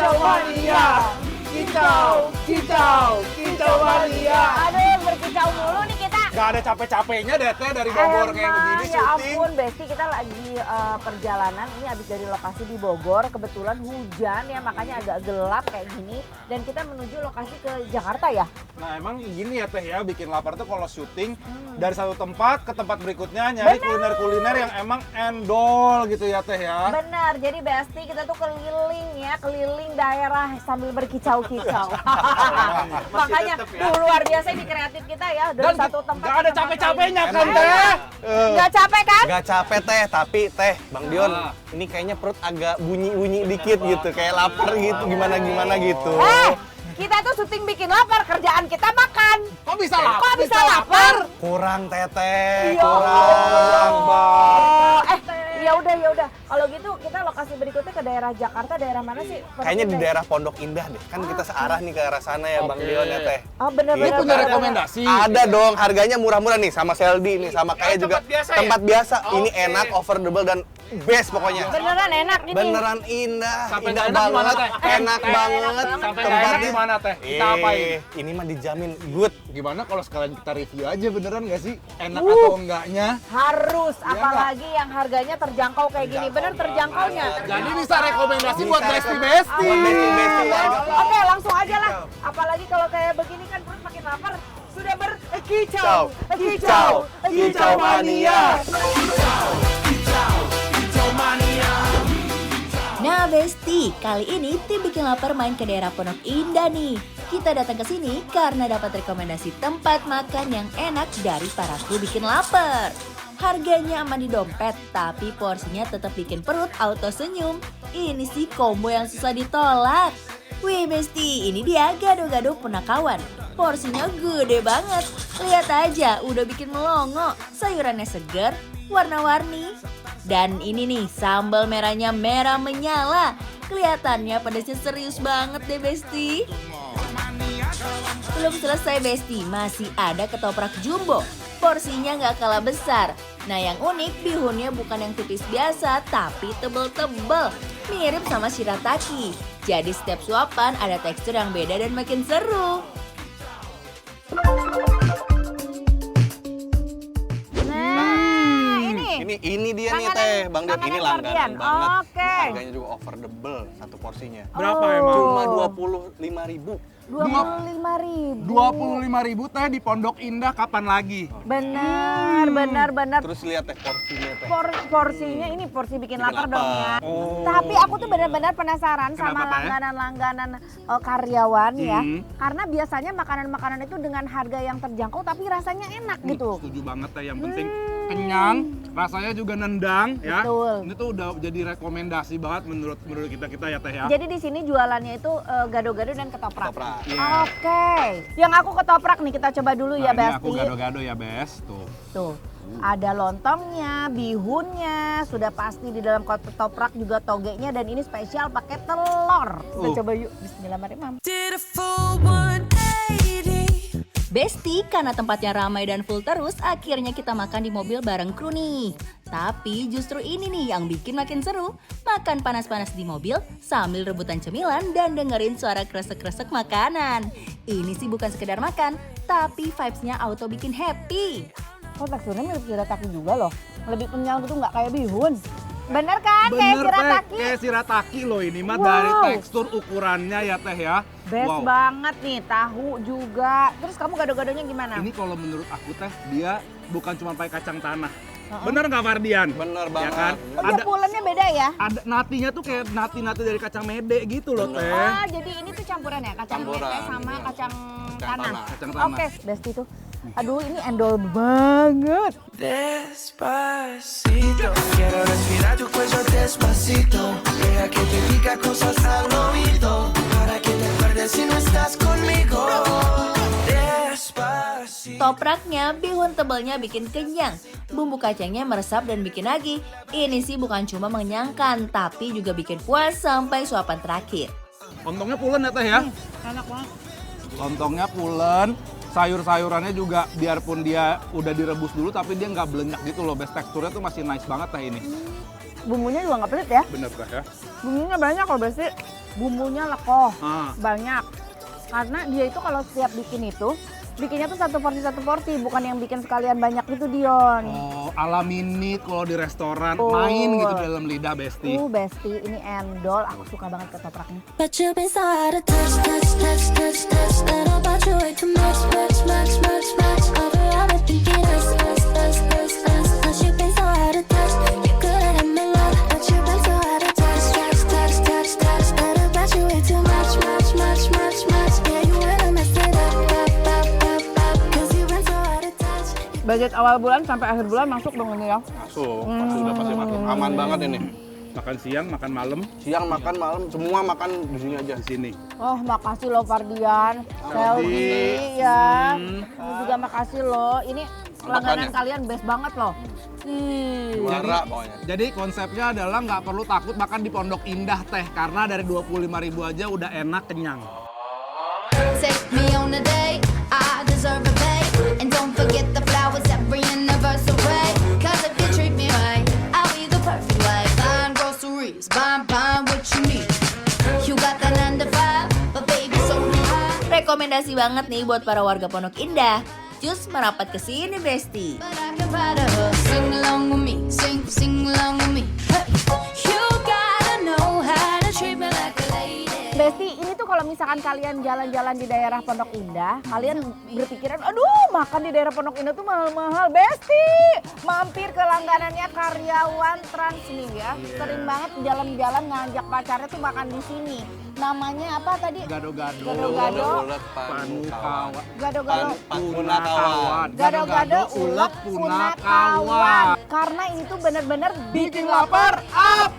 Kicau mania. Kicau mania. Aduh, berkicau mulu nih kita. Gak ada capek-capeknya deh Teh dari Bogor kayak begini Ya syuting. ampun, Besti, kita lagi perjalanan ini habis dari lokasi di Bogor. Kebetulan hujan ya, makanya agak gelap kayak gini. Dan kita menuju lokasi ke Jakarta ya. Nah emang gini ya Teh ya, bikin lapar tuh kalau syuting dari satu tempat ke tempat berikutnya nyari kuliner-kuliner yang emang endol gitu ya Teh ya. Benar, jadi Besti kita tuh keliling daerah sambil berkicau-kicau. Makanya tuh luar biasa ini kreatif kita ya, dari satu tempat. Gak ada ke tempat capek-capeknya lain. kan Teh. Nggak capek kan? Gak capek Teh, tapi Teh, Bang Dion, ini kayaknya perut agak bunyi-bunyi dikit gitu, kayak lapar gitu, gimana gitu. Kita tuh syuting bikin lapar, kerjaan kita makan. Kok bisa lapar? Kok bisa lapar? Kurang Teteh, Ya kurang. Oh, ya udah. Kalau gitu kita lokasi berikutnya ke daerah Jakarta, daerah mana sih? Kayaknya di daerah Pondok Indah deh, kan kita searah nih ke arah sana ya Bang Dion ya Teh. Oh bener. Ini punya rekomendasi. Ada dong, harganya murah-murah nih sama Seldi nih, sama kayak juga tempat biasa. Ini Oke. enak, affordable dan best pokoknya. Beneran enak ini. Beneran indah, Sampai indah nggak enak gimana, banget, Teh? enak banget. Sampai nggak enak gimana Teh? Kita apain? Ini mah dijamin good. Gimana kalau sekalian kita review aja beneran gak sih? Enak atau enggaknya? Harus, Iya apalagi yang harganya terjangkau kayak gini. Bener terjangkaunya. Jadi bisa rekomendasi buat Bisa besti-besti. buat besti-besti warga. Oke, langsung aja lah. Apalagi kalau kayak begini kan perut makin lapar. Sudah berkicau. Kicau mania. Nah Besti, kali ini tim Bikin Lapar main ke daerah Pondok Indah nih. Kita datang ke sini karena dapat rekomendasi tempat makan yang enak dari para kru Bikin Lapar. Harganya aman di dompet, tapi porsinya tetap bikin perut auto senyum. Ini sih combo yang susah ditolak. Wih Besti, ini dia gado-gado punakawan. Porsinya gede banget. Lihat aja, udah bikin melongo. Sayurannya segar, warna-warni. Dan ini nih, sambal merahnya merah menyala. Kelihatannya pedasnya serius banget deh Besti. Belum selesai Besti, masih ada ketoprak jumbo. Porsinya nggak kalah besar. Nah yang unik, bihunnya bukan yang tipis biasa, tapi tebel-tebel. Mirip sama shirataki. Jadi setiap suapan ada tekstur yang beda dan makin seru. Ini dia nih Langganan- Teh, Bang Dion. Ini langganan langganan Ferdian. banget. Oke. Harganya juga affordable satu porsinya. Berapa emang? Cuma 25.000. 25.000. 25.000 Teh di Pondok Indah kapan lagi? Benar. Terus lihat Teh porsinya Teh. Porsinya ini porsi bikin lapar dong ya. Oh. Tapi aku tuh benar-benar penasaran sama Kenapa, Teh? langganan-langganan karyawan ya. Hmm. Karena biasanya makanan-makanan itu dengan harga yang terjangkau tapi rasanya enak gitu. Setuju banget Teh, yang penting kenyang, rasanya juga nendang ya. Betul. Ini tuh udah jadi rekomendasi banget menurut kita ya Teh ya. Jadi di sini jualannya itu gado-gado dan ketoprak. Ketoprak. Iya. Oke. Yang aku ketoprak nih kita coba dulu ya Nah, ini aku Besti. gado-gado ya Bes, tuh. Tuh. Ada lontongnya, bihunnya, sudah pasti di dalam ketoprak juga togenya dan ini spesial pakai telur. Kita coba yuk. Bismillahirrahmanirrahim. Besti, karena tempatnya ramai dan full terus, akhirnya kita makan di mobil bareng kru nih. Tapi justru ini nih yang bikin makin seru. Makan panas-panas di mobil sambil rebutan cemilan dan dengerin suara kresek-kresek makanan. Ini sih bukan sekedar makan, tapi vibes-nya auto bikin happy. Kok teksturnya mirip shirataki juga loh. Lebih kenyal gitu nggak kayak bihun. Bener kan? Kayak Bener Teh, shirataki. kayak shirataki loh ini mah Wow. dari tekstur ukurannya ya Teh ya. Best Wow. banget nih, tahu juga. Terus kamu gado-gadonya gimana? Ini kalau menurut aku Teh, dia bukan cuma pakai kacang tanah. Bener nggak Fardian? Bener Ya banget. kan? Oh, dia pulennya beda ya? Ada natinya tuh kayak nati-nati dari kacang mede gitu loh Teh. Ah, jadi ini tuh campuran ya? Kacang Campuran, mete sama iya. kacang Kacang tanah. tanah. Kacang tanah. Oke, Besti tuh. Aduh, ini endol banget. Despacito, quiero respirar tu cuello despacito. Deja que te diga cosas al oído, para que te acuerdes si no estás conmigo. Despacito. Topraknya, bihun tebelnya bikin kenyang. Bumbu kacangnya meresap dan bikin nagih. Ini sih bukan cuma mengenyangkan, tapi juga bikin puas sampai suapan terakhir. Lontongnya pulen ya Teh ya? Enak banget. Lontongnya pulen, Sayur-sayurannya juga biarpun dia udah direbus dulu tapi dia nggak belenyak gitu loh, Bes. Teksturnya tuh masih nice banget teh ini. Bumbunya juga nggak pelit ya. Bener Teh ya? Bumbunya banyak loh Besti. Bumbunya lekoh, Ah. banyak. Karena dia itu kalau setiap bikin itu, bikinnya tuh satu porsi, bukan yang bikin sekalian banyak itu Dion. Oh, ala minute kalau di restoran, Oh. main gitu di dalam lidah, Besti. Besti, ini endol. Aku suka banget ketopraknya. But you've been so out of touch, touch, touch, touch, touch. That about you way too much, much, much, much, much. Over all the thinking us. Cause you've been so out of touch. You could have had my love, but you've been so out of touch, touch, touch, touch, touch. That about you way too much, much, much, much, much. Yeah, you wanna mess it up, cause you've been so out of touch. Budget awal bulan sampai akhir bulan masuk dong ini ya. Masuk, pasti udah pasti masuk. Aman banget ini. Makan siang, makan malam Siang makan, malam, semua makan di sini aja. di sini. Oh, makasih loh Fardian, Seldi ya. Ini juga makasih loh. Ini langganan ya? kalian best banget loh. Juara pokoknya. Jadi konsepnya adalah nggak perlu takut makan di Pondok Indah Teh karena dari 25.000 aja udah enak, kenyang. Take me on a date, I deserve a date. And don't forget the flowers every anniversary. Cause if you treat me right, I'll be the perfect wife. Buying groceries, buying what you need. You got that 9 to 5, but baby so do I. Rekomendasi banget nih buat para warga Pondok Indah. Jus merapat ke sini, Besti. But I can buy the hook, sing along with me, sing along with me. Hey. You gotta know how to treat me like a lady. Besti, ini tuh kalau misalkan kalian jalan-jalan di daerah Pondok Indah, kalian berpikiran, aduh makan di daerah Pondok Indah tuh mahal-mahal. Besti, mampir ke langganannya karyawan Trans nih ya. Sering banget jalan-jalan ngajak pacarnya tuh makan di sini. Namanya apa tadi? Gado-gado. Gado-gado. Panukawan. Gado-gado. Punakawan. Gado-gado ulek punakawan. Karena ini tuh bener-bener bikin lapar. Up!